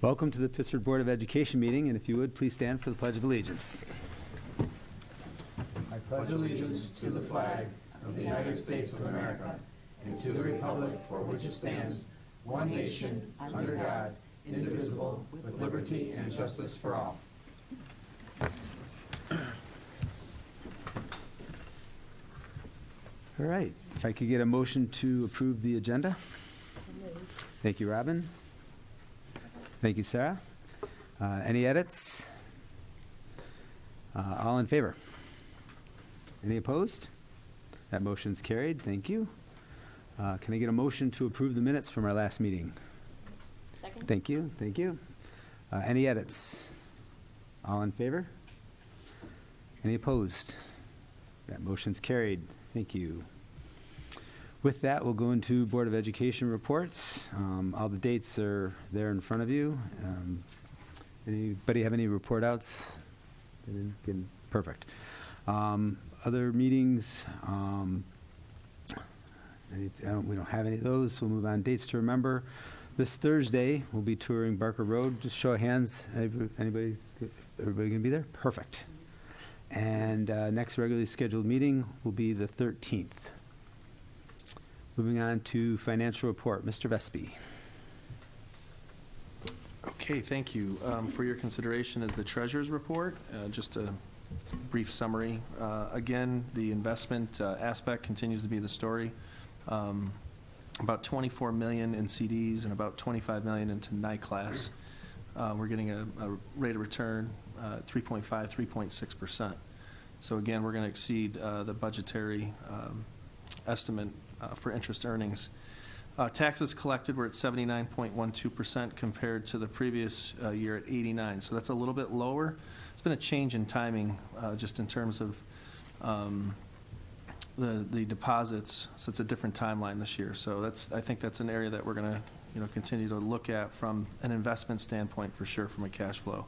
Welcome to the Pittsford Board of Education meeting, and if you would, please stand for the Pledge of Allegiance. I pledge allegiance to the flag of the United States of America and to the republic for which it stands, one nation, under God, indivisible, with liberty and justice for all. All right, if I could get a motion to approve the agenda. Thank you, Robin. Thank you, Sarah. Any edits? All in favor? Any opposed? That motion's carried. Thank you. Can I get a motion to approve the minutes from our last meeting? Second. Thank you. Thank you. Any edits? All in favor? Any opposed? That motion's carried. Thank you. With that, we'll go into Board of Education reports. All the dates are there in front of you. Anybody have any report outs? Perfect. Other meetings, we don't have any of those, so we'll move on. Dates to remember. This Thursday, we'll be touring Barker Road. Just show of hands. Everybody going to be there? Perfect. And next regularly scheduled meeting will be the 13th. Moving on to financial report. Mr. Vespi. Okay, thank you. For your consideration is the treasurer's report. Just a brief summary. Again, the investment aspect continues to be the story. About $24 million in CDs and about $25 million into NICLAS. We're getting a rate of return 3.5, 3.6%. So again, we're going to exceed the budgetary estimate for interest earnings. Taxes collected were at 79.12% compared to the previous year at 89. So that's a little bit lower. It's been a change in timing just in terms of the deposits. So it's a different timeline this year. So I think that's an area that we're going to continue to look at from an investment standpoint for sure, from a cash flow.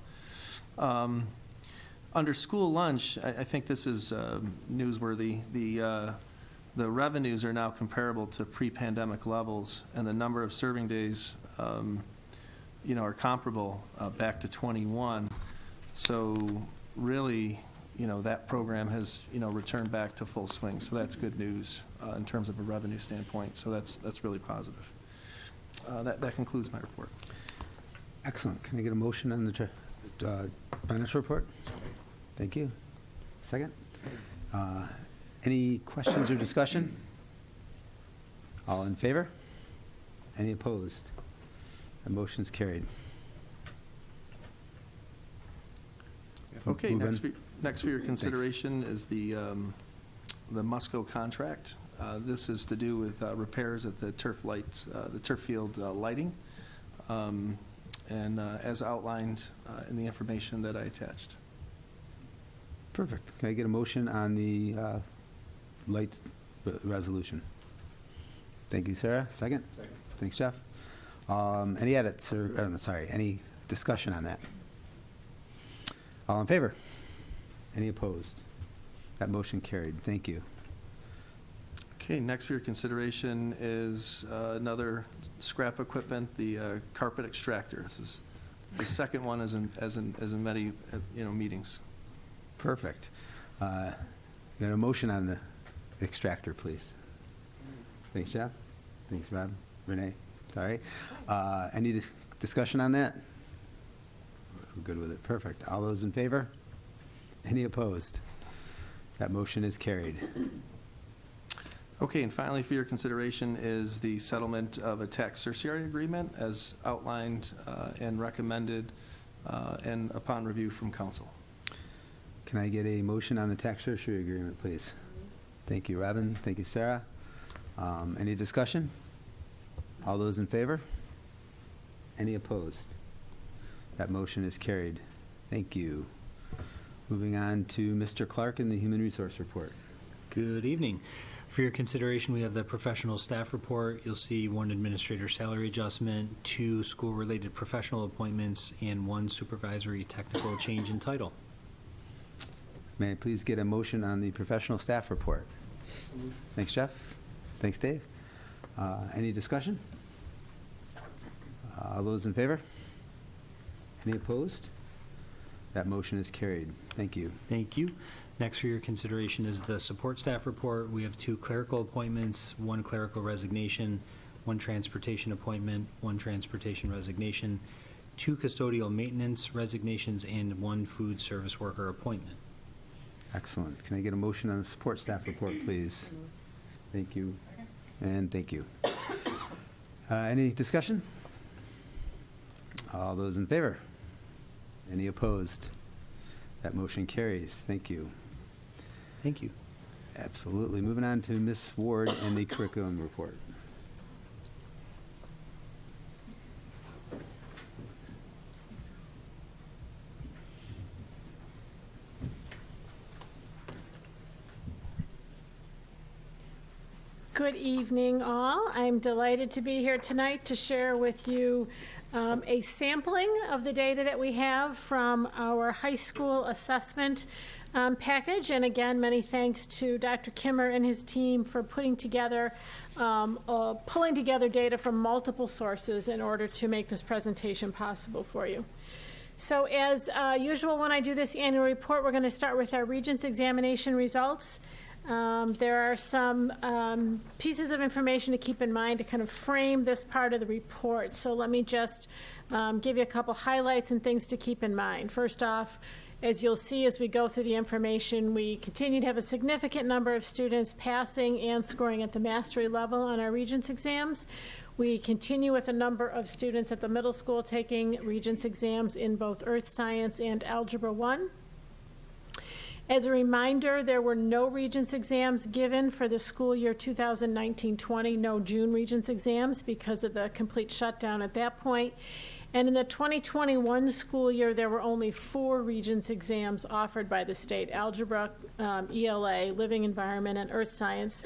Under school lunch, I think this is newsworthy. The revenues are now comparable to pre-pandemic levels, and the number of serving days, are comparable back to 21. So really, that program has, returned back to full swing. So that's good news in terms of a revenue standpoint. So that's really positive. That concludes my report. Excellent. Can I get a motion on the financial report? Thank you. Second? Any questions or discussion? All in favor? Any opposed? The motion's carried. Okay, next for your consideration is the Musco contract. This is to do with repairs at the turf field lighting, and as outlined in the information that I attached. Perfect. Can I get a motion on the light resolution? Thank you, Sarah. Second? Second. Thanks, Jeff. Any edits or, any discussion on that? All in favor? Any opposed? That motion carried. Thank you. Okay, next for your consideration is another scrap equipment, the carpet extractor. This is the second one as in many meetings. Perfect. Got a motion on the extractor, please. Thanks, Jeff. Thanks, Rob. Renee. Sorry. Any discussion on that? We're good with it. Perfect. All those in favor? Any opposed? That motion is carried. Okay, and finally for your consideration is the settlement of a tax certiorari agreement as outlined and recommended and upon review from council. Can I get a motion on the tax certiorari agreement, please? Thank you, Robin. Thank you, Sarah. Any discussion? All those in favor? Any opposed? That motion is carried. Thank you. Moving on to Mr. Clark and the Human Resource Report. Good evening. For your consideration, we have the professional staff report. You'll see one administrator salary adjustment, 2 school-related professional appointments, and 1 supervisory technical change in title. May I please get a motion on the professional staff report? Thanks, Jeff. Thanks, Dave. Any discussion? All those in favor? Any opposed? That motion is carried. Thank you. Thank you. Next for your consideration is the support staff report. We have 2 clerical appointments, 1 clerical resignation, 1 transportation appointment, 1 transportation resignation, 2 custodial maintenance resignations, and 1 food service worker appointment. Excellent. Can I get a motion on the support staff report, please? Thank you. And thank you. Any discussion? All those in favor? Any opposed? That motion carries. Thank you. Thank you. Absolutely. Moving on to Ms. Ward and the curriculum report. Good evening, all. I'm delighted to be here tonight to share with you a sampling of the data that we have from our high school assessment package. And again, many thanks to Dr. Kimmer and his team for pulling together data from multiple sources in order to make this presentation possible for you. So as usual, when I do this annual report, we're going to start with our Regents examination results. There are some pieces of information to keep in mind to kind of frame this part of the report. So let me just give you a couple highlights and things to keep in mind. First off, as you'll see as we go through the information, we continue to have a significant number of students passing and scoring at the mastery level on our Regents exams. We continue with a number of students at the middle school taking Regents exams in both Earth Science and Algebra 1. As a reminder, there were no Regents exams given for the school year 2019-20, no June Regents exams because of the complete shutdown at that point. And in the 2021 school year, there were only 4 Regents exams offered by the state: Algebra, ELA, Living Environment, and Earth Science.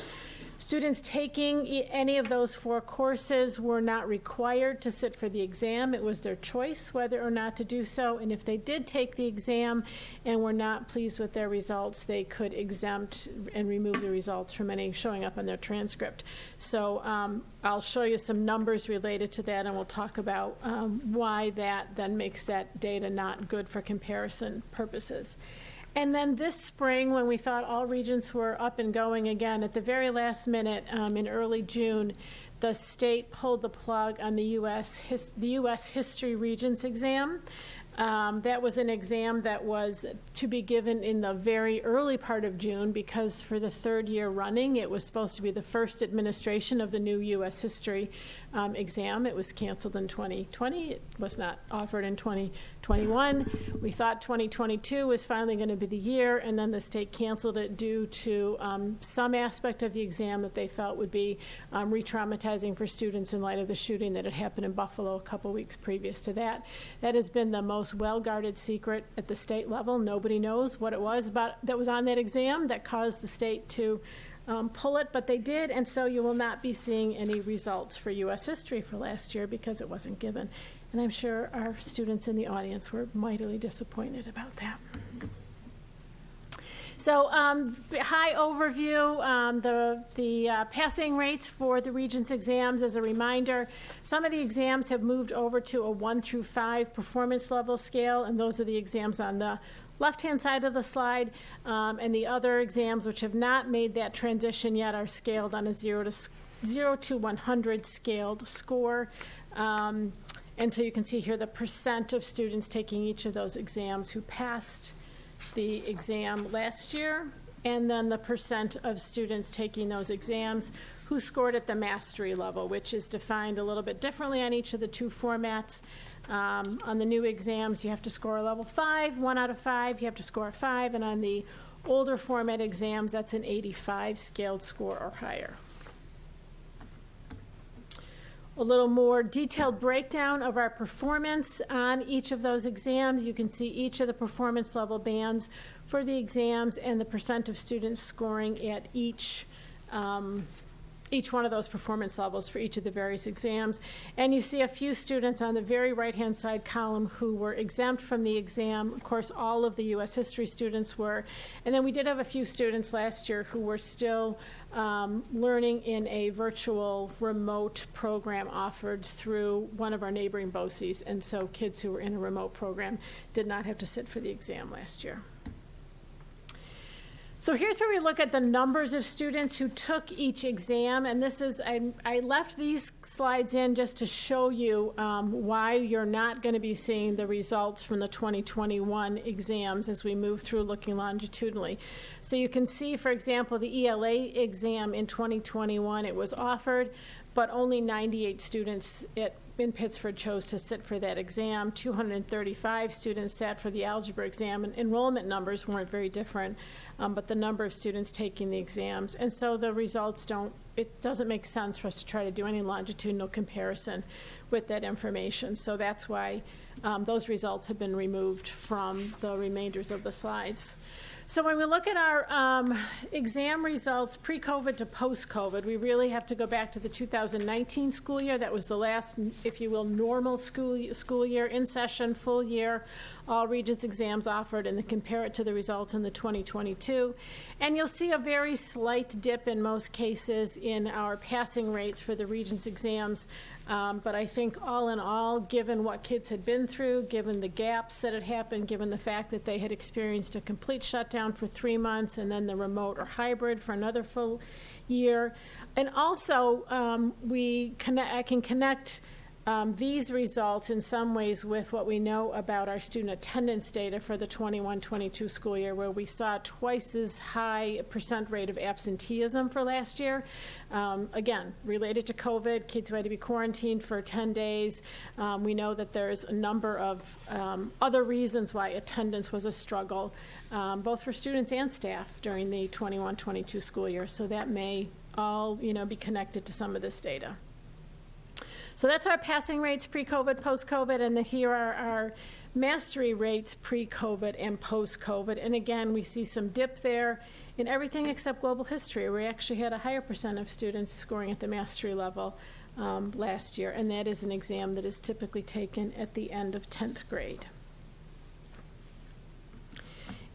Students taking any of those 4 courses were not required to sit for the exam. It was their choice whether or not to do so. And if they did take the exam and were not pleased with their results, they could exempt and remove the results from any showing up on their transcript. So I'll show you some numbers related to that, and we'll talk about why that then makes that data not good for comparison purposes. And then this spring, when we thought all Regents were up and going again, at the very last minute, in early June, the state pulled the plug on the U.S. History Regents exam. That was an exam that was to be given in the very early part of June because for the 3rd year running, it was supposed to be the first administration of the new U.S. History exam. It was canceled in 2020. It was not offered in 2021. We thought 2022 was finally going to be the year, and then the state canceled it due to some aspect of the exam that they felt would be re-traumatizing for students in light of the shooting that had happened in Buffalo a couple weeks previous to that. That has been the most well-guarded secret at the state level. Nobody knows what it was that was on that exam that caused the state to pull it, but they did, and so you will not be seeing any results for U.S. history for last year because it wasn't given. And I'm sure our students in the audience were mightily disappointed about that. So high overview, the passing rates for the Regents exams. As a reminder, some of the exams have moved over to a 1 through 5 performance level scale, and those are the exams on the left-hand side of the slide, and the other exams which have not made that transition yet are scaled on a 0 to 100 scaled score. And so you can see here the percent of students taking each of those exams who passed the exam last year, and then the percent of students taking those exams who scored at the mastery level, which is defined a little bit differently on each of the 2 formats. On the new exams, you have to score a level 5, 1 out of 5, you have to score a 5, and on the older format exams, that's an 85 scaled score or higher. A little more detailed breakdown of our performance on each of those exams. You can see each of the performance level bands for the exams and the percent of students scoring at each each one of those performance levels for each of the various exams. And you see a few students on the very right-hand side column who were exempt from the exam. Of course, all of the U.S. history students were. And then we did have a few students last year who were still learning in a virtual remote program offered through one of our neighboring BOCES. And so kids who were in a remote program did not have to sit for the exam last year. So here's where we look at the numbers of students who took each exam, and this is, I left these slides in just to show you why you're not going to be seeing the results from the 2021 exams as we move through looking longitudinally. So you can see, for example, the ELA exam in 2021, it was offered, but only 98 students in Pittsford chose to sit for that exam. 235 students sat for the algebra exam, and enrollment numbers weren't very different, but the number of students taking the exams. And so the results it doesn't make sense for us to try to do any longitudinal comparison with that information. So that's why those results have been removed from the remainders of the slides. So when we look at our exam results pre-COVID to post-COVID, we really have to go back to the 2019 school year. That was the last, if you will, normal school year, in session, full year, all Regents exams offered, and then compare it to the results in the 2022. And you'll see a very slight dip in most cases in our passing rates for the Regents exams. But I think all in all, given what kids had been through, given the gaps that had happened, given the fact that they had experienced a complete shutdown for 3 months and then the remote or hybrid for another full year. And also, I can connect these results in some ways with what we know about our student attendance data for the 21-22 school year, where we saw twice as high % rate of absenteeism for last year. Again, related to COVID, kids who had to be quarantined for 10 days. We know that there's a number of other reasons why attendance was a struggle, both for students and staff during the 21-22 school year. So that may all, be connected to some of this data. So that's our passing rates pre-COVID, post-COVID, and then here are our mastery rates pre-COVID and post-COVID. And again, we see some dip there in everything except global history. We actually had a higher % of students scoring at the mastery level last year, and that is an exam that is typically taken at the end of 10th grade.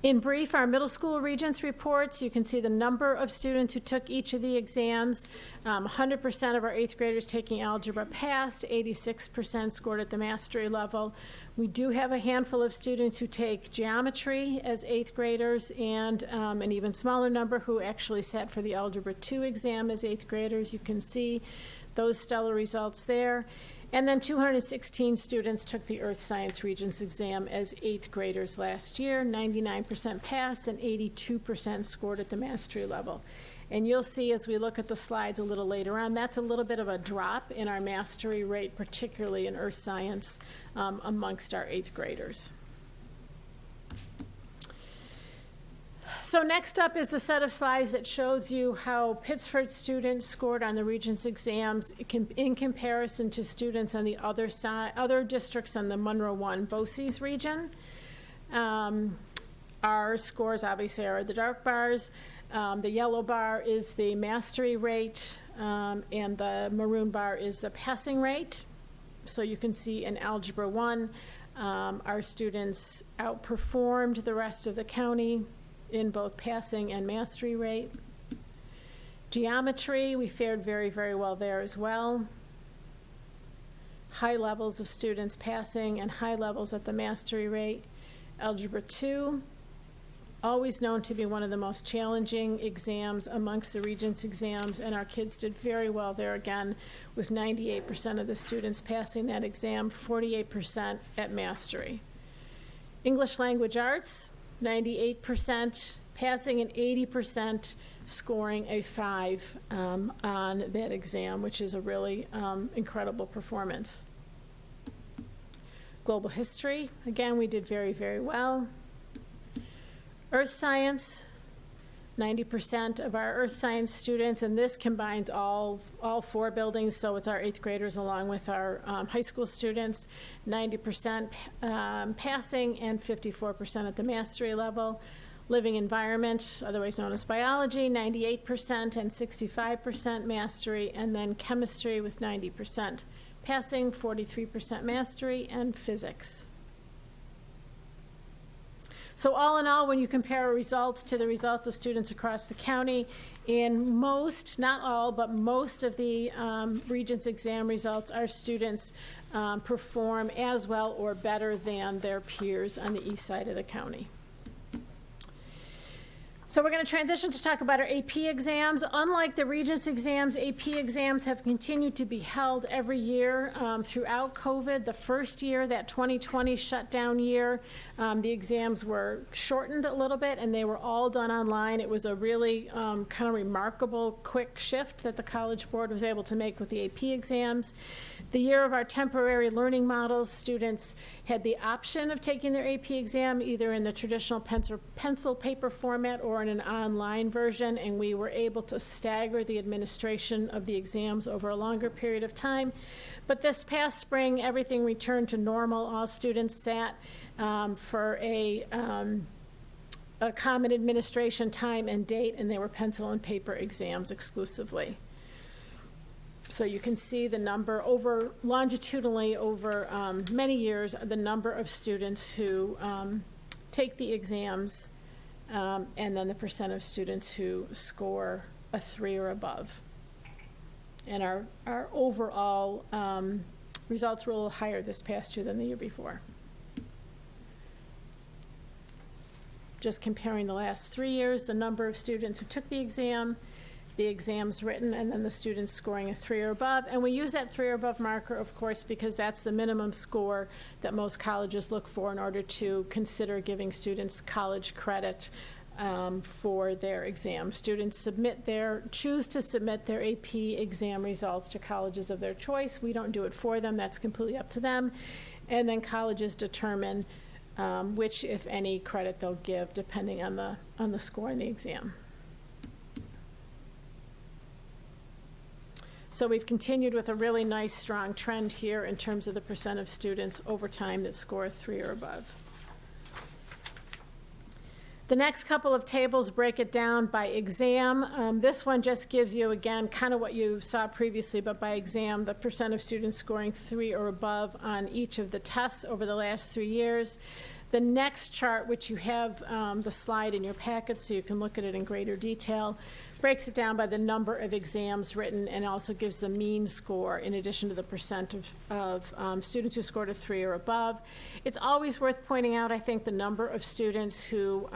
In brief, our middle school Regents reports, you can see the number of students who took each of the exams. 100% of our 8th graders taking algebra passed, 86% scored at the mastery level. We do have a handful of students who take geometry as 8th graders, and an even smaller number who actually sat for the Algebra 2 exam as 8th graders. You can see those stellar results there. And then 216 students took the Earth Science Regents exam as 8th graders last year. 99% passed and 82% scored at the mastery level. And you'll see as we look at the slides a little later on, that's a little bit of a drop in our mastery rate, particularly in Earth Science amongst our 8th graders. So next up is the set of slides that shows you how Pittsford students scored on the Regents exams in comparison to students on the other districts on the Monroe 1 BOCES region. Our scores obviously are the dark bars. The yellow bar is the mastery rate, and the maroon bar is the passing rate. So you can see in Algebra 1, our students outperformed the rest of the county in both passing and mastery rate. Geometry, we fared very, very well there as well. High levels of students passing and high levels at the mastery rate. Algebra 2, always known to be one of the most challenging exams amongst the Regents exams, and our kids did very well there again, with 98% of the students passing that exam, 48% at mastery. English Language Arts, 98% passing and 80% scoring a 5 on that exam, which is a really incredible performance. Global History, again, we did very, very well. Earth Science, 90% of our Earth Science students, and this combines all 4 buildings, so it's our 8th graders along with our high school students, 90% passing and 54% at the mastery level. Living environment, otherwise known as biology, 98% and 65% mastery, and then chemistry with 90% passing, 43% mastery, and physics. So all in all, when you compare results to the results of students across the county, in most, not all, but most of the Regents exam results, our students perform as well or better than their peers on the east side of the county. So we're going to transition to talk about our AP exams. Unlike the Regents exams, AP exams have continued to be held every year throughout COVID. The first year, that 2020 shutdown year, the exams were shortened a little bit and they were all done online. It was a really kind of remarkable quick shift that the College Board was able to make with the AP exams. The year of our temporary learning models, students had the option of taking their AP exam either in the traditional pencil paper format or in an online version, and we were able to stagger the administration of the exams over a longer period of time. But this past spring, everything returned to normal. All students sat for a common administration time and date, and they were pencil and paper exams exclusively. So you can see the number over longitudinally over many years, the number of students who take the exams, and then the percent of students who score a 3 or above. And our overall results were a little higher this past year than the year before. Just comparing the last 3 years, the number of students who took the exams written, and then the students scoring a 3 or above. And we use that 3 or above marker, of course, because that's the minimum score that most colleges look for in order to consider giving students college credit for their exams. Students choose to submit their AP exam results to colleges of their choice. We don't do it for them. That's completely up to them. And then colleges determine which, if any, credit they'll give depending on the score in the exam. So we've continued with a really nice, strong trend here in terms of the percent of students over time that score a 3 or above. The next couple of tables break it down by exam. This one just gives you, again, kind of what you saw previously, but by exam, the percent of students scoring 3 or above on each of the tests over the last 3 years. The next chart, which you have the slide in your packet so you can look at it in greater detail, breaks it down by the number of exams written and also gives the mean score in addition to the percent of students who scored a 3 or above. It's always worth pointing out, I think, the number of students who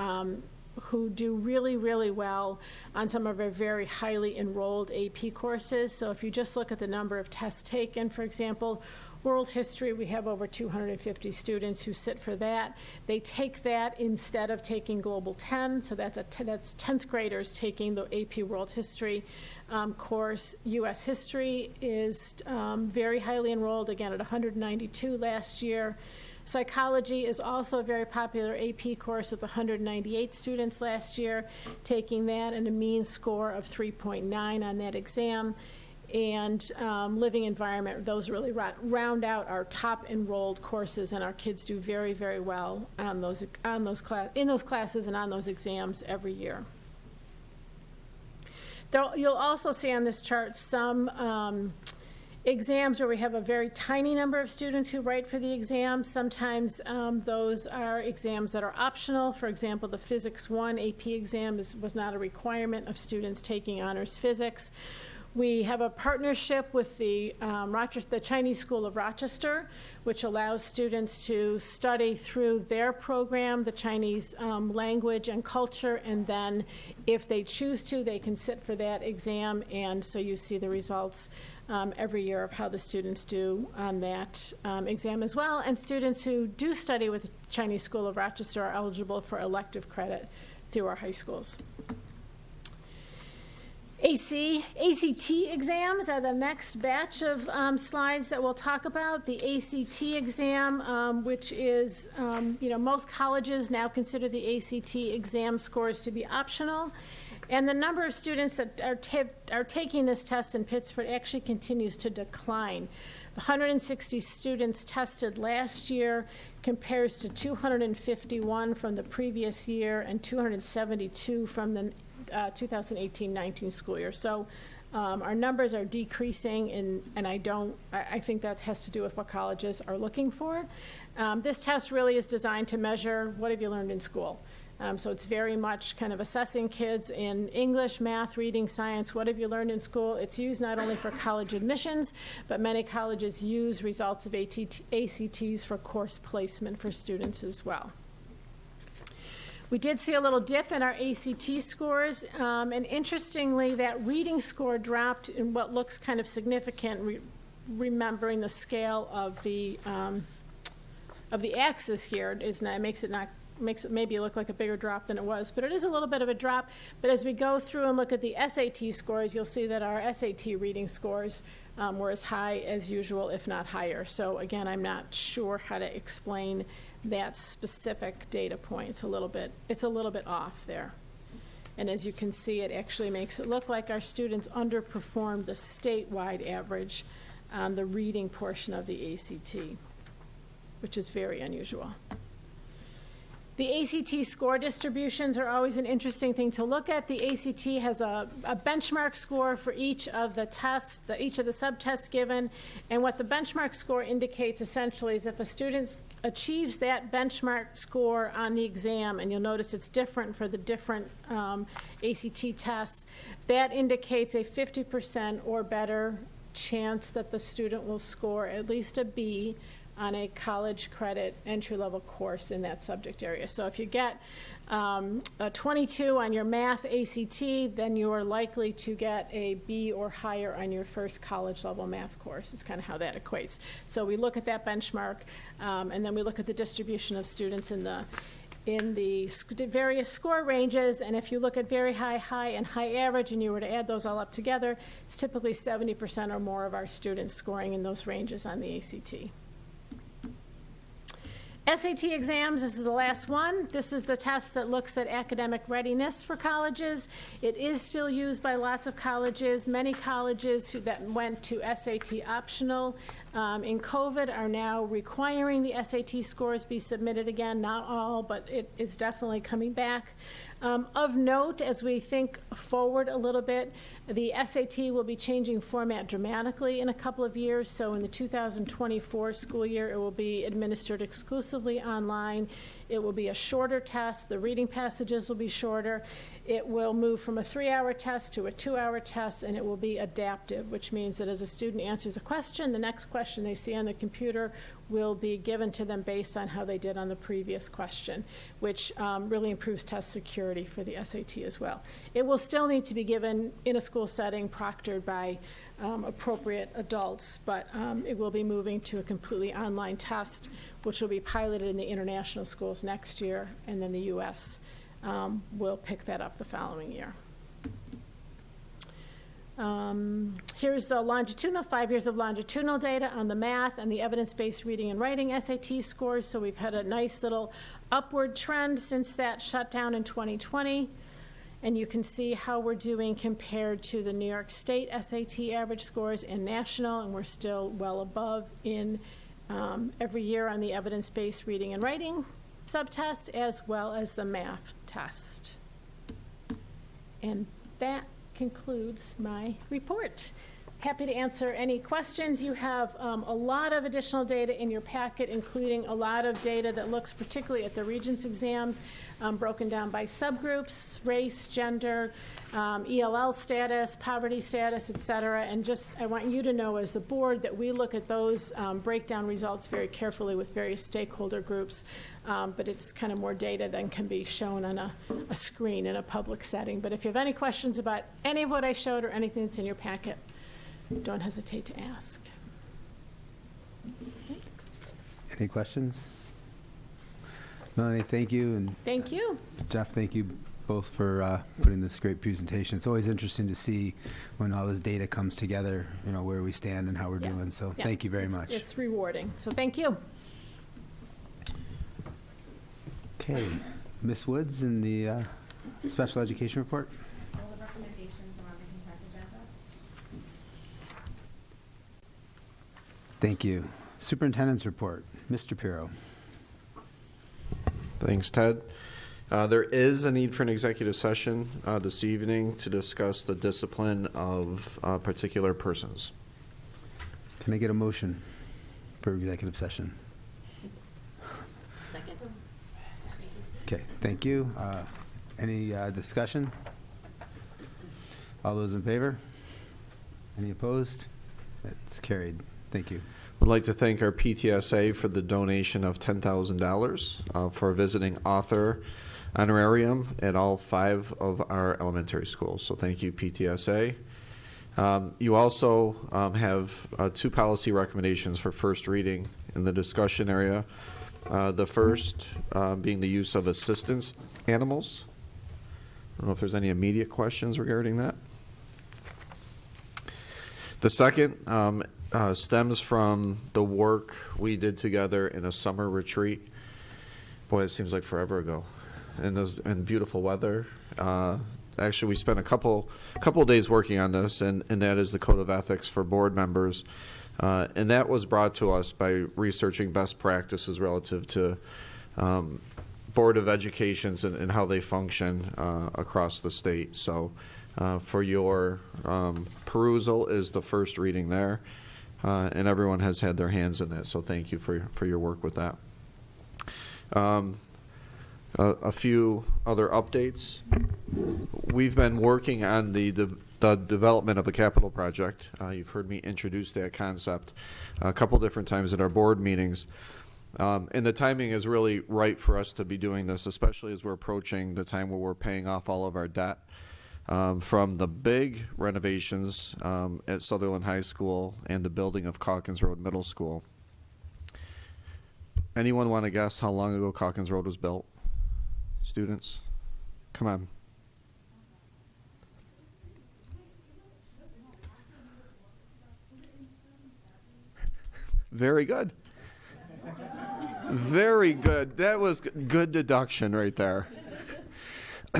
do really, really well on some of our very highly enrolled AP courses. So if you just look at the number of tests taken, for example, World History, we have over 250 students who sit for that. They take that instead of taking Global 10, so that's 10th graders taking the AP World History course. U.S. History is very highly enrolled, again at 192 last year. Psychology is also a very popular AP course with 198 students last year taking that, and a mean score of 3.9 on that exam. And living environment, those really round out our top enrolled courses, and our kids do very, very well in those classes and on those exams every year. You'll also see on this chart some exams where we have a very tiny number of students who write for the exam. Sometimes those are exams that are optional. For example, the Physics 1 AP exam was not a requirement of students taking honors physics. We have a partnership with the Chinese School of Rochester, which allows students to study through their program, the Chinese language and culture, and then if they choose to, they can sit for that exam. And so you see the results every year of how the students do on that exam as well. And students who do study with the Chinese School of Rochester are eligible for elective credit through our high schools. ACT exams are the next batch of slides that we'll talk about. The ACT exam, which is, most colleges now consider the ACT exam scores to be optional. And the number of students that are taking this test in Pittsford actually continues to decline. 160 students tested last year compares to 251 from the previous year and 272 from the 2018-19 school year. So our numbers are decreasing, and I think that has to do with what colleges are looking for. This test really is designed to measure what have you learned in school. So it's very much kind of assessing kids in English, math, reading, science. What have you learned in school? It's used not only for college admissions, but many colleges use results of ACTs for course placement for students as well. We did see a little dip in our ACT scores, and interestingly, that reading score dropped in what looks kind of significant, remembering the scale of the axis here. Makes it maybe look like a bigger drop than it was, but it is a little bit of a drop. But as we go through and look at the SAT scores, you'll see that our SAT reading scores were as high as usual, if not higher. So again, I'm not sure how to explain that specific data point. It's a little bit off there. And as you can see, it actually makes it look like our students underperformed the statewide average on the reading portion of the ACT, which is very unusual. The ACT score distributions are always an interesting thing to look at. The ACT has a benchmark score for each of the tests, each of the subtests given, and what the benchmark score indicates essentially is if a student achieves that benchmark score on the exam, and you'll notice it's different for the different ACT tests, that indicates a 50% or better chance that the student will score at least a B on a college credit entry-level course in that subject area. So if you get a 22 on your math ACT, then you are likely to get a B or higher on your first college-level math course. Is kind of how that equates. So we look at that benchmark, and then we look at the distribution of students in the various score ranges, and if you look at very high, high, and high average, and you were to add those all up together, it's typically 70% or more of our students scoring in those ranges on the ACT. SAT exams, this is the last one. This is the test that looks at academic readiness for colleges. It is still used by lots of colleges. Many colleges that went to SAT optional in COVID are now requiring the SAT scores be submitted again. Not all, but it is definitely coming back. Of note, as we think forward a little bit, the SAT will be changing format dramatically in a couple of years. So in the 2024 school year, it will be administered exclusively online. It will be a shorter test. The reading passages will be shorter. It will move from a 3-hour test to a 2-hour test, and it will be adaptive, which means that as a student answers a question, the next question they see on the computer will be given to them based on how they did on the previous question, which really improves test security for the SAT as well. It will still need to be given in a school setting, proctored by appropriate adults, but it will be moving to a completely online test, which will be piloted in the international schools next year, and then the U.S. Will pick that up the following year. Here's the longitudinal, 5 years of longitudinal data on the math and the evidence-based reading and writing SAT scores. So we've had a nice little upward trend since that shutdown in 2020. And you can see how we're doing compared to the New York State SAT average scores and national, and we're still well above in every year on the evidence-based reading and writing subtest, as well as the math test. And that concludes my report. Happy to answer any questions. You have a lot of additional data in your packet, including a lot of data that looks particularly at the Regents exams, broken down by subgroups, race, gender, ELL status, poverty status, et cetera. And just, I want you to know as a board that we look at those breakdown results very carefully with various stakeholder groups. But it's kind of more data than can be shown on a screen in a public setting. But if you have any questions about any of what I showed or anything that's in your packet, don't hesitate to ask. Any questions? Melanie, thank you. And Thank you. Jeff, thank you both for putting this great presentation. It's always interesting to see when all this data comes together, you know, where we stand and how we're doing. So thank you very much. It's rewarding. So thank you. Okay, Ms. Woods in the special education report. All the recommendations are on the consent agenda. Thank you. Superintendent's report. Mr. Pirro. Thanks, Ted. There is a need for an executive session this evening to discuss the discipline of particular persons. Can I get a motion for executive session? Second. Okay, thank you. Any discussion? All those in favor? Any opposed? That's carried. Thank you. Would like to thank our PTSA for the donation of $10,000 for a visiting author honorarium at all 5 of our elementary schools. So thank you, PTSA. You also have 2 policy recommendations for first reading in the discussion area. The first being the use of assistance animals. I don't know if there's any immediate questions regarding that. The second stems from the work we did together in a summer retreat. Boy, it seems like forever ago. And beautiful weather. Actually, we spent a couple days working on this, and that is the Code of Ethics for board members. And that was brought to us by researching best practices relative to Board of Educations and how they function across the state. So for your perusal is the first reading there. And everyone has had their hands in it, so thank you for your work with that. A few other updates. We've been working on the development of a capital project. You've heard me introduce that concept a couple different times at our board meetings. And the timing is really right for us to be doing this, especially as we're approaching the time where we're paying off all of our debt. From the big renovations at Sutherland High School and the building of Calkins Road Middle School. Anyone want to guess how long ago Calkins Road was built? Students? Come on. Very good. Very good. That was good deduction right there.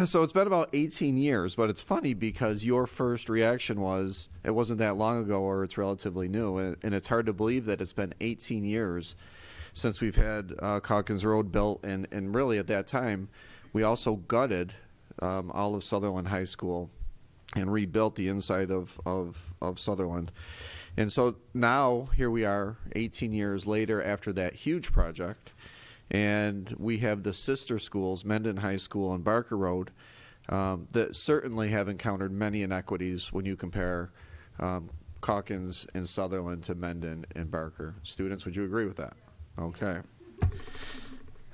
So it's been about 18 years, but it's funny because your first reaction was it wasn't that long ago or it's relatively new. And it's hard to believe that it's been 18 years since we've had Calkins Road built. And really at that time, we also gutted all of Sutherland High School and rebuilt the inside of Sutherland. And so now here we are 18 years later after that huge project. And we have the sister schools, Mendon High School and Barker Road, that certainly have encountered many inequities when you compare Calkins and Sutherland to Mendon and Barker. Students, would you agree with that? Okay.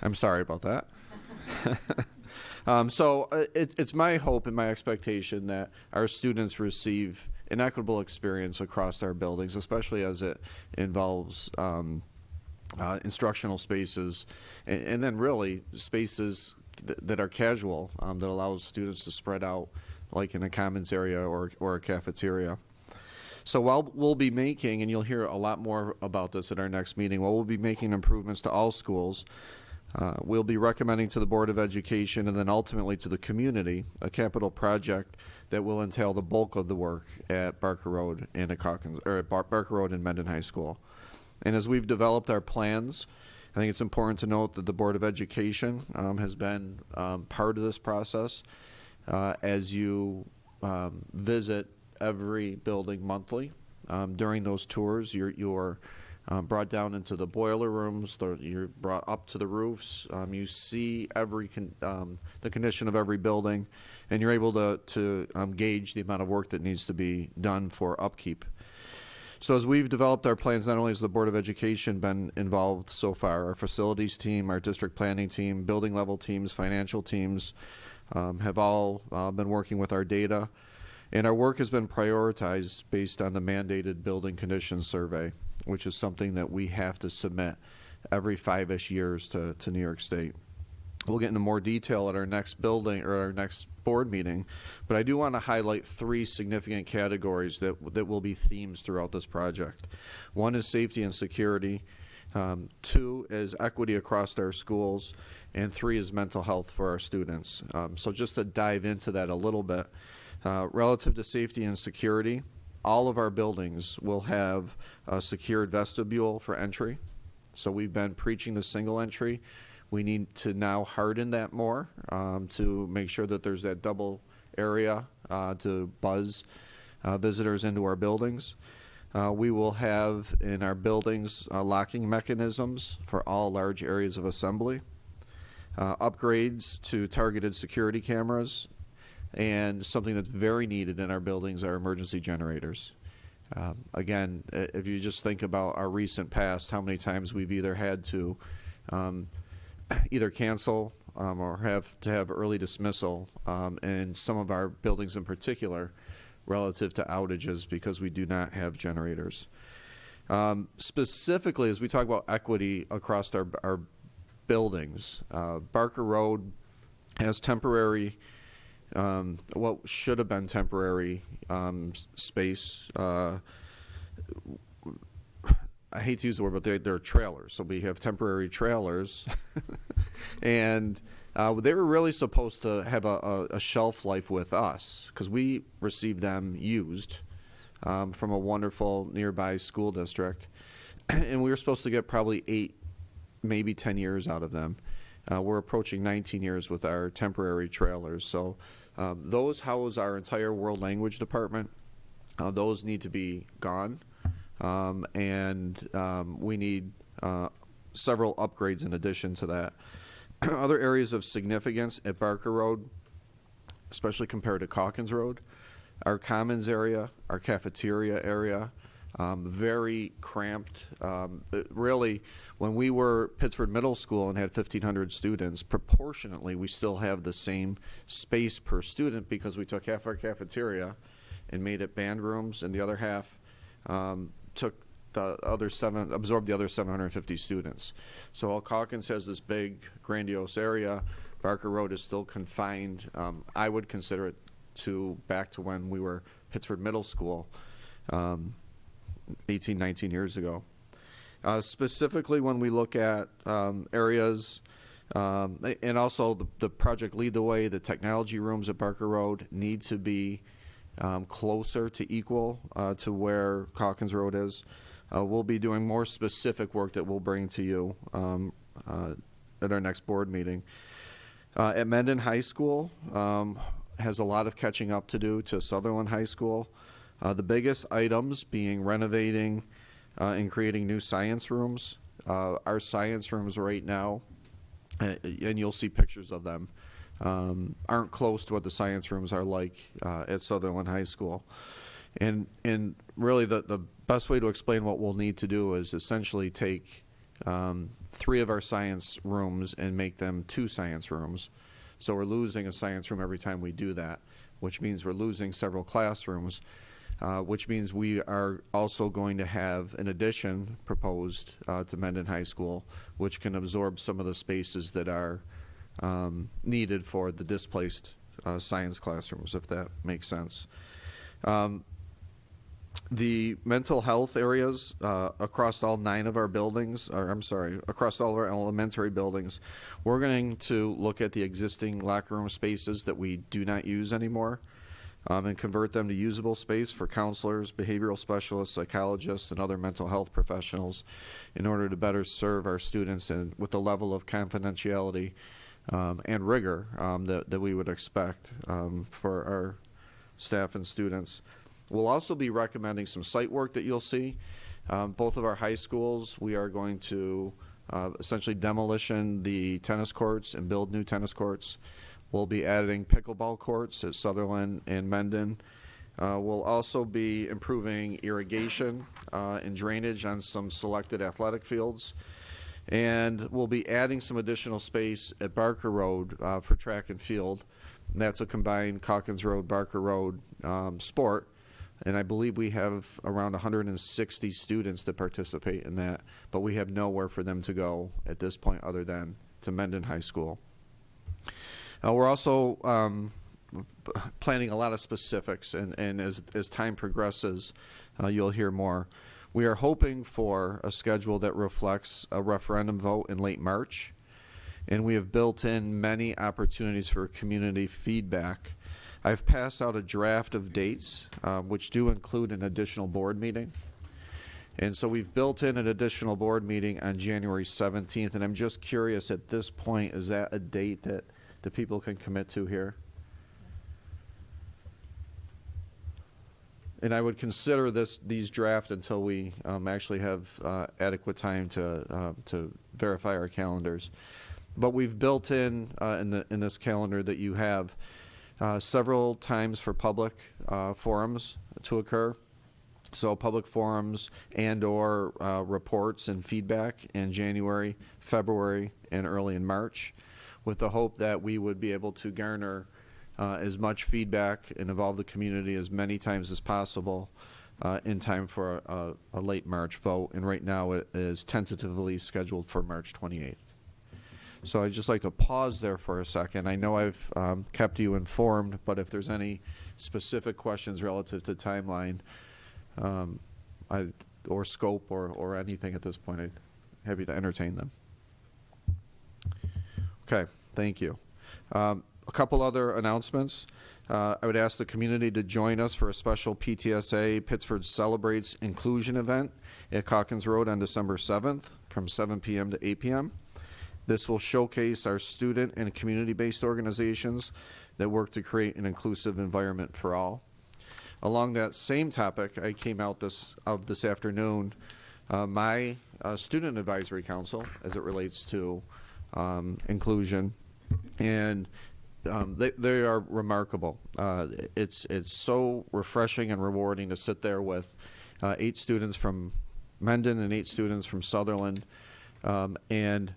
I'm sorry about that. So it's my hope and my expectation that our students receive an equitable experience across our buildings, especially as it involves instructional spaces, and then really spaces that are casual, that allows students to spread out, like in a commons area or a cafeteria. So while we'll be making, and you'll hear a lot more about this at our next meeting, while we'll be making improvements to all schools, we'll be recommending to the Board of Education and then ultimately to the community a capital project that will entail the bulk of the work at Barker Road and at Barker Road and Mendon High School. And as we've developed our plans, I think it's important to note that the Board of Education has been part of this process. As you visit every building monthly, during those tours, you're brought down into the boiler rooms, you're brought up to the roofs, you see the condition of every building, and you're able to gauge the amount of work that needs to be done for upkeep. So as we've developed our plans, not only has the Board of Education been involved so far, our facilities team, our district planning team, building level teams, financial teams have all been working with our data. And our work has been prioritized based on the mandated building conditions survey, which is something that we have to submit every 5-ish years to New York State. We'll get into more detail at our next board meeting, but I do want to highlight 3 significant categories that will be themes throughout this project. 1 is safety and security, 2 is equity across our schools, and 3 is mental health for our students. So just to dive into that a little bit, relative to safety and security, all of our buildings will have a secured vestibule for entry. So we've been preaching the single entry. We need to now harden that more to make sure that there's that double area to buzz visitors into our buildings. We will have in our buildings locking mechanisms for all large areas of assembly, upgrades to targeted security cameras, and something that's very needed in our buildings are emergency generators. Again, if you just think about our recent past, how many times we've either had to either cancel or have to have early dismissal in some of our buildings in particular relative to outages because we do not have generators. Specifically, as we talk about equity across our buildings, Barker Road has temporary, what should have been temporary space. I hate to use the word, but they're trailers. So we have temporary trailers. And they were really supposed to have a shelf life with us because we received them used from a wonderful nearby school district. And we were supposed to get probably 8, maybe 10 years out of them. We're approaching 19 years with our temporary trailers. So those house our entire world language department. Those need to be gone. And we need several upgrades in addition to that. Other areas of significance at Barker Road, especially compared to Calkins Road, our commons area, our cafeteria area, very cramped. Really, when we were Pittsford Middle School and had 1,500 students, proportionately we still have the same space per student because we took half our cafeteria and made it band rooms, and the other half took the other absorbed the other 750 students. So while Calkins has this big, grandiose area, Barker Road is still confined. I would consider it back to when we were Pittsford Middle School, 18, 19 years ago. Specifically, when we look at areas, and also the project Lead the Way, the technology rooms at Barker Road need to be closer to equal to where Calkins Road is. We'll be doing more specific work that we'll bring to you at our next board meeting. At Mendon High School, has a lot of catching up to do to Sutherland High School. The biggest items being renovating and creating new science rooms. Our science rooms right now, and you'll see pictures of them, aren't close to what the science rooms are like at Sutherland High School. And really the best way to explain what we'll need to do is essentially take 3 of our science rooms and make them 2 science rooms. So we're losing a science room every time we do that, which means we're losing several classrooms, which means we are also going to have an addition proposed to Mendon High School, which can absorb some of the spaces that are needed for the displaced science classrooms, if that makes sense. The mental health areas across all 9 of our buildings, across all of our elementary buildings, we're going to look at the existing locker room spaces that we do not use anymore and convert them to usable space for counselors, behavioral specialists, psychologists, and other mental health professionals in order to better serve our students and with the level of confidentiality and rigor that we would expect for our staff and students. We'll also be recommending some site work that you'll see. Both of our high schools, we are going to essentially demolition the tennis courts and build new tennis courts. We'll be adding pickleball courts at Sutherland and Mendon. We'll also be improving irrigation and drainage on some selected athletic fields. And we'll be adding some additional space at Barker Road for track and field. And that's a combined Calkins Road, Barker Road sport. And I believe we have around 160 students that participate in that, but we have nowhere for them to go at this point other than to Mendon High School. We're also planning a lot of specifics, and as time progresses, you'll hear more. We are hoping for a schedule that reflects a referendum vote in late March, and we have built in many opportunities for community feedback I've passed out a draft of dates, which do include an additional board meeting. And so we've built in an additional board meeting on January 17th, and I'm just curious at this point, is that a date that the people can commit to here? And I would consider these draft until we actually have adequate time to verify our calendars. But we've built in this calendar that you have several times for public forums to occur. So public forums and/or reports and feedback in January, February, and early in March, with the hope that we would be able to garner as much feedback and involve the community as many times as possible in time for a late March vote. And right now it is tentatively scheduled for March 28th. So I'd just like to pause there for a second. I know I've kept you informed, but if there's any specific questions relative to timeline or scope or anything at this point, I'd be happy to entertain them. Okay, thank you. A couple other announcements. I would ask the community to join us for a special PTSA Pittsford Celebrates Inclusion event at Calkins Road on December 7th from 7 p.m. to 8 p.m. This will showcase our student and community-based organizations that work to create an inclusive environment for all. Along that same topic, I came out this afternoon, my student advisory council as it relates to inclusion, and they are remarkable. It's so refreshing and rewarding to sit there with 8 students from Mendon and 8 students from Sutherland, and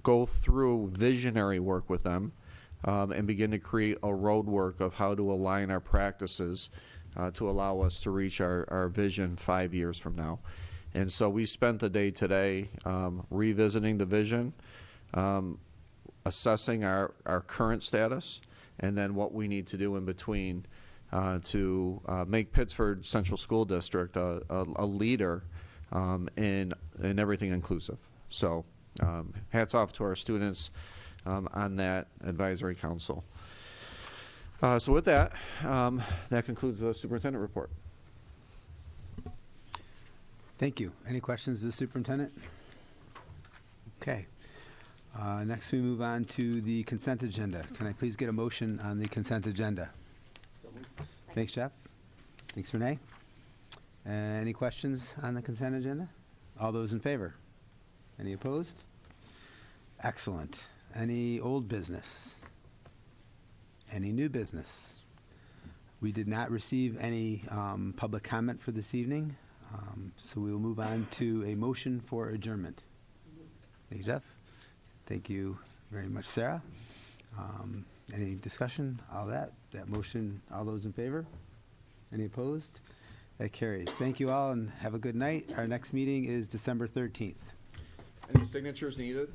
go through visionary work with them and begin to create a roadwork of how to align our practices to allow us to reach our vision 5 years from now. And so we spent the day today revisiting the vision, assessing our current status, and then what we need to do in between to make Pittsford Central School District a leader in everything inclusive. So hats off to our students on that advisory council. So with that, that concludes the superintendent report. Thank you. Any questions of the superintendent? Okay. Next, we move on to the consent agenda. Can I please get a motion on the consent agenda? Thanks, Jeff. Thanks, Renee. Any questions on the consent agenda? All those in favor? Any opposed? Excellent. Any old business? Any new business? We did not receive any public comment for this evening, so we will move on to a motion for adjournment. Thank you, Jeff. Thank you very much, Sarah. Any discussion? All that motion, all those in favor? Any opposed? That carries. Thank you all and have a good night. Our next meeting is December 13th. Any signatures needed?